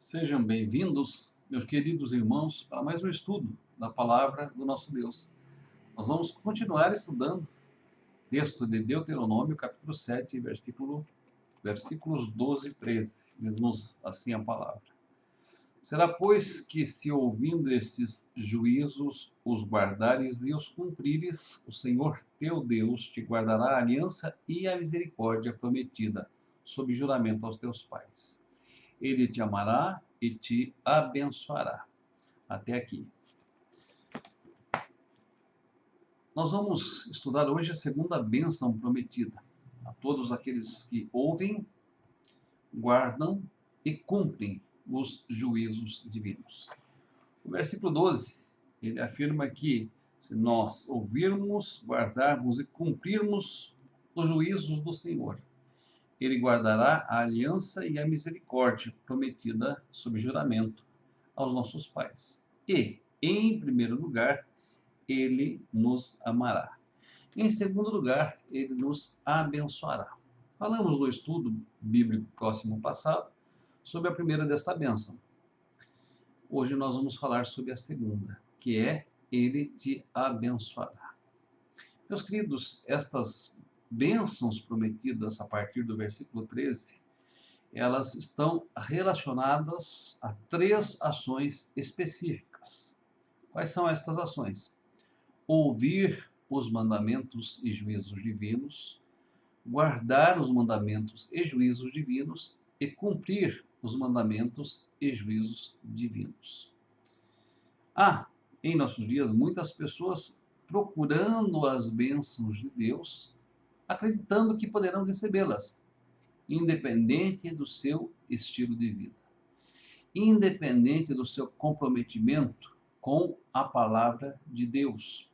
Sejam bem-vindos, meus queridos irmãos, para mais um estudo da palavra do nosso Deus. Nós vamos continuar estudando o texto de Deuteronômio, capítulo 7, versículos 12 e 13. Diz-nos assim a palavra. Será, pois, que se ouvindo esses juízos os guardares e os cumprires, o Senhor teu Deus te guardará a aliança e a misericórdia prometida, sob juramento aos teus pais. Ele te amará e te abençoará. Até aqui. Nós vamos estudar hoje a segunda bênção prometida a todos aqueles que ouvem, guardam e cumprem os juízos divinos. O versículo 12, ele afirma que se nós ouvirmos, guardarmos e cumprirmos os juízos do Senhor, ele guardará a aliança e a misericórdia prometida sob juramento aos nossos pais. E, em primeiro lugar, ele nos amará. Em segundo lugar, ele nos abençoará. Falamos no estudo bíblico próximo passado sobre a primeira desta bênção. Hoje nós vamos falar sobre a segunda, que é ele te abençoará. Meus queridos, estas bênçãos prometidas a partir do versículo 13, elas estão relacionadas a três ações específicas. Quais são estas ações? Ouvir os mandamentos e juízos divinos, guardar os mandamentos e juízos divinos e cumprir os mandamentos e juízos divinos. Há, em nossos dias, muitas pessoas procurando as bênçãos de Deus, acreditando que poderão recebê-las, independente do seu estilo de vida, independente do seu comprometimento com a palavra de Deus,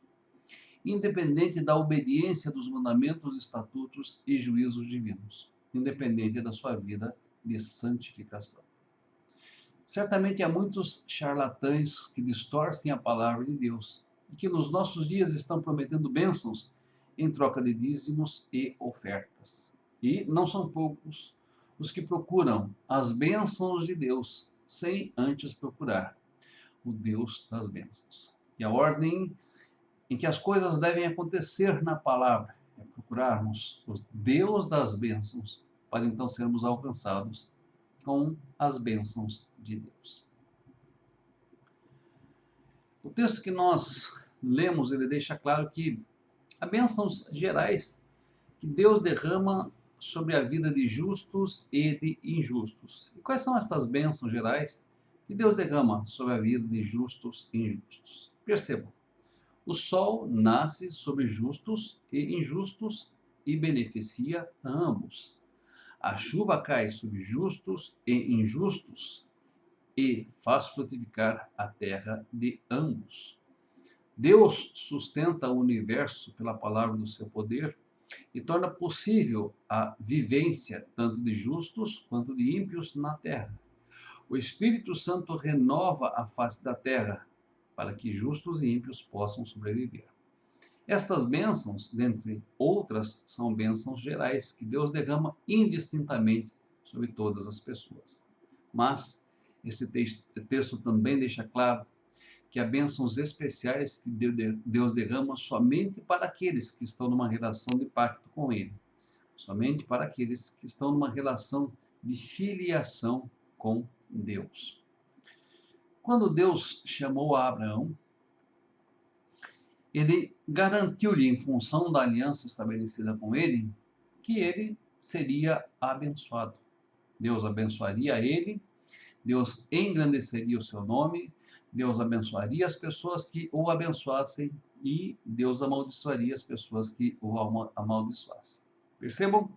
independente da obediência dos mandamentos, estatutos e juízos divinos, independente da sua vida de santificação. Certamente há muitos charlatães que distorcem a palavra de Deus e que nos nossos dias estão prometendo bênçãos em troca de dízimos e ofertas. E não são poucos os que procuram as bênçãos de Deus sem antes procurar o Deus das bênçãos. E a ordem em que as coisas devem acontecer na palavra é procurarmos o Deus das bênçãos para então sermos alcançados com as bênçãos de Deus. O texto que nós lemos, ele deixa claro que há bênçãos gerais que Deus derrama sobre a vida de justos e de injustos. E quais são estas bênçãos gerais que Deus derrama sobre a vida de justos e injustos? Percebam, o sol nasce sobre justos e injustos e beneficia a ambos. A chuva cai sobre justos e injustos e faz frutificar a terra de ambos. Deus sustenta o universo pela palavra do seu poder e torna possível a vivência tanto de justos quanto de ímpios na terra. O Espírito Santo renova a face da terra para que justos e ímpios possam sobreviver. Estas bênçãos, dentre outras, são bênçãos gerais que Deus derrama indistintamente sobre todas as pessoas. Mas esse texto também deixa claro que há bênçãos especiais que Deus derrama somente para aqueles que estão numa relação de pacto com Ele, somente para aqueles que estão numa relação de filiação com Deus. Quando Deus chamou a Abraão, ele garantiu-lhe, em função da aliança estabelecida com ele, que ele seria abençoado. Deus abençoaria ele, Deus engrandeceria o seu nome, Deus abençoaria as pessoas que o abençoassem e Deus amaldiçoaria as pessoas que o amaldiçoassem. Percebam,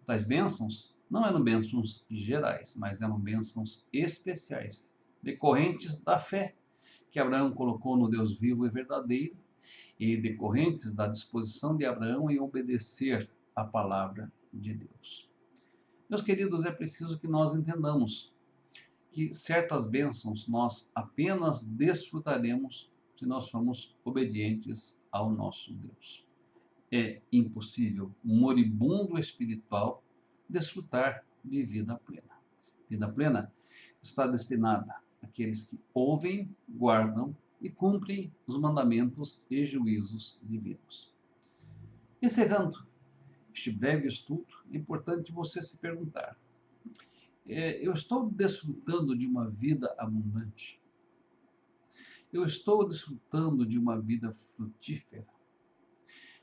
tais bênçãos não eram bênçãos gerais, mas eram bênçãos especiais, decorrentes da fé que Abraão colocou no Deus vivo e verdadeiro e decorrentes da disposição de Abraão em obedecer à palavra de Deus. Meus queridos, é preciso que nós entendamos que certas bênçãos nós apenas desfrutaremos se nós formos obedientes ao nosso Deus. É impossível um moribundo espiritual desfrutar de vida plena. Vida plena está destinada àqueles que ouvem, guardam e cumprem os mandamentos e juízos divinos. Encerrando este breve estudo, é importante você se perguntar: eu estou desfrutando de uma vida abundante? Eu estou desfrutando de uma vida frutífera?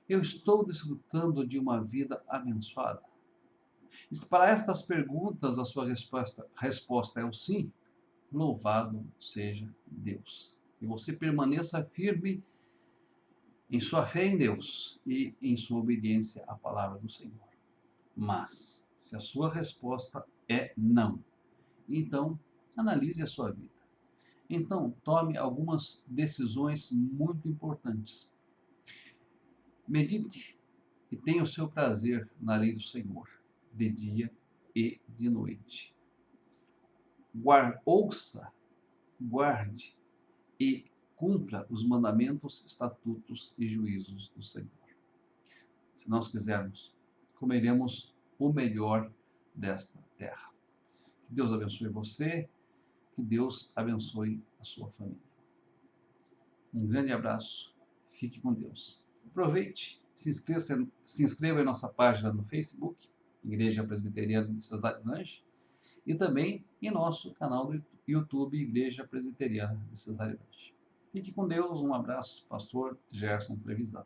Eu estou desfrutando de uma vida abençoada? E se para estas perguntas a sua resposta é o sim, louvado seja Deus. E você permaneça firme em sua fé em Deus e em sua obediência à palavra do Senhor. Mas, se a sua resposta é não, então analise a sua vida. Então, tome algumas decisões muito importantes. Medite e tenha o seu prazer na lei do Senhor, de dia e de noite. Ouça, guarde e cumpra os mandamentos, estatutos e juízos do Senhor. Se nós quisermos, comeremos o melhor desta terra. Que Deus abençoe você, que Deus abençoe a sua família. Um grande abraço, fique com Deus. Aproveite, se inscreva em nossa página no Facebook, Igreja Presbiteriana de Cesário Lange, e também em nosso canal do YouTube, Igreja Presbiteriana de Cesário Lange. Fique com Deus, um abraço, pastor Gerson Trevisan.